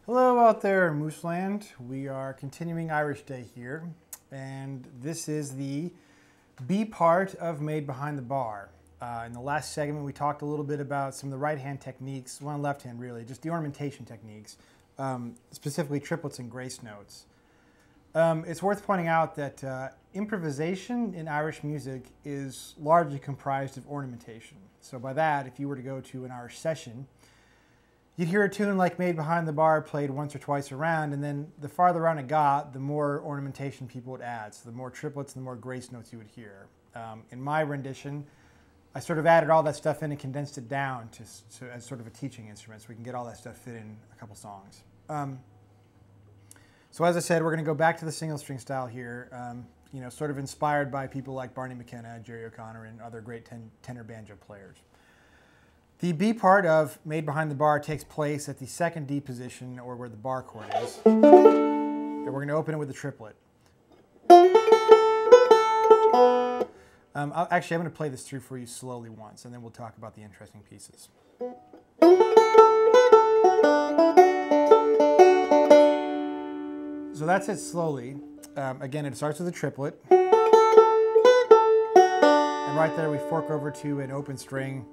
Hello out there in Mooseland. We are continuing Irish Day here, and this is the B part of Maid Behind the Bar. In the last segment we talked a little bit about some of the right hand techniques, well, left hand really, just the ornamentation techniques, specifically triplets and grace notes. It's worth pointing out that improvisation in Irish music is largely comprised of ornamentation. So by that, if you were to go to an Irish session, you'd hear a tune like Maid Behind the Bar played once or twice around, and then the farther around it got, the more ornamentation people would add. So the more triplets, the more grace notes you would hear. In my rendition, I sort of added all that stuff in and condensed it down as sort of a teaching instrument, so we can get all that stuff fit in a couple songs. So as I said, we're going to go back to the single string style here, sort of inspired by people like Barney McKenna, Jerry O'Connor, and other great tenor banjo players. The B part of Maid Behind the Bar takes place at the second D position, or where the bar chord is. And we're going to open it with a triplet. Actually, I'm going to play this through for you slowly once, and then we'll talk about the interesting pieces. So that's it slowly. Again, it starts with a triplet. And right there we fork over to an open string.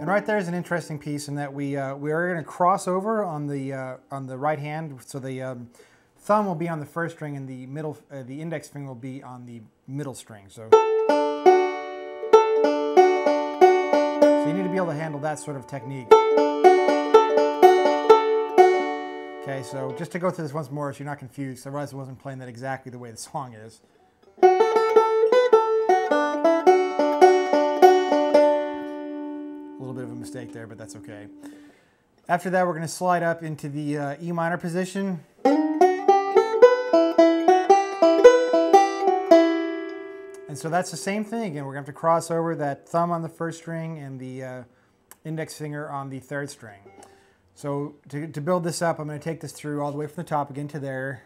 And right there is an interesting piece in that we are going to cross over on the right hand. So the thumb will be on the first string, and the index finger will be on the middle string. So you need to be able to handle that sort of technique. Okay, so just to go through this once more so you're not confused, I realized I wasn't playing that exactly the way the song is. A little bit of a mistake there, but that's okay. After that, we're going to slide up into the E minor position. And so that's the same thing again. We're going to have to cross over that thumb on the first string and the index finger on the third string. So to build this up, I'm going to take this through all the way from the top again to there.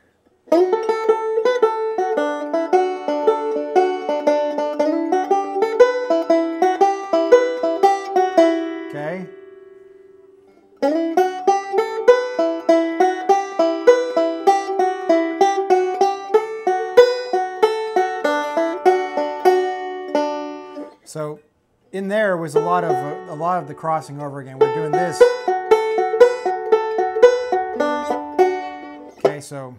Okay. So in there was a lot of the crossing over again. We're doing this. Okay, so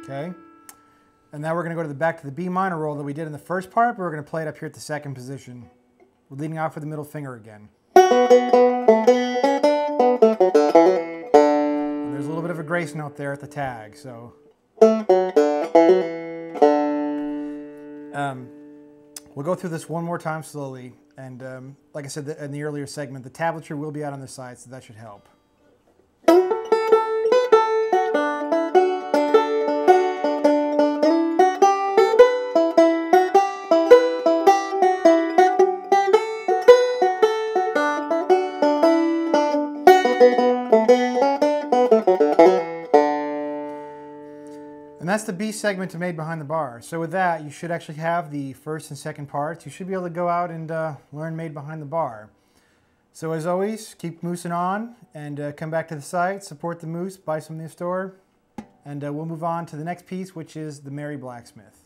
okay, and now we're going to go back to the B minor roll that we did in the first part, but we're going to play it up here at the second position. We're leading off with the middle finger again. There's a little bit of a grace note there at the tag, so we'll go through this one more time slowly, and like I said in the earlier segment, the tablature will be out on the side, so that should help. And that's the B segment to Maid Behind the Bar. So with that, you should actually have the first and second parts. You should be able to go out and learn Maid Behind the Bar. So as always, keep moosing on, and come back to the site, support the moose, buy some in the store, and we'll move on to the next piece, which is the Merry Blacksmith.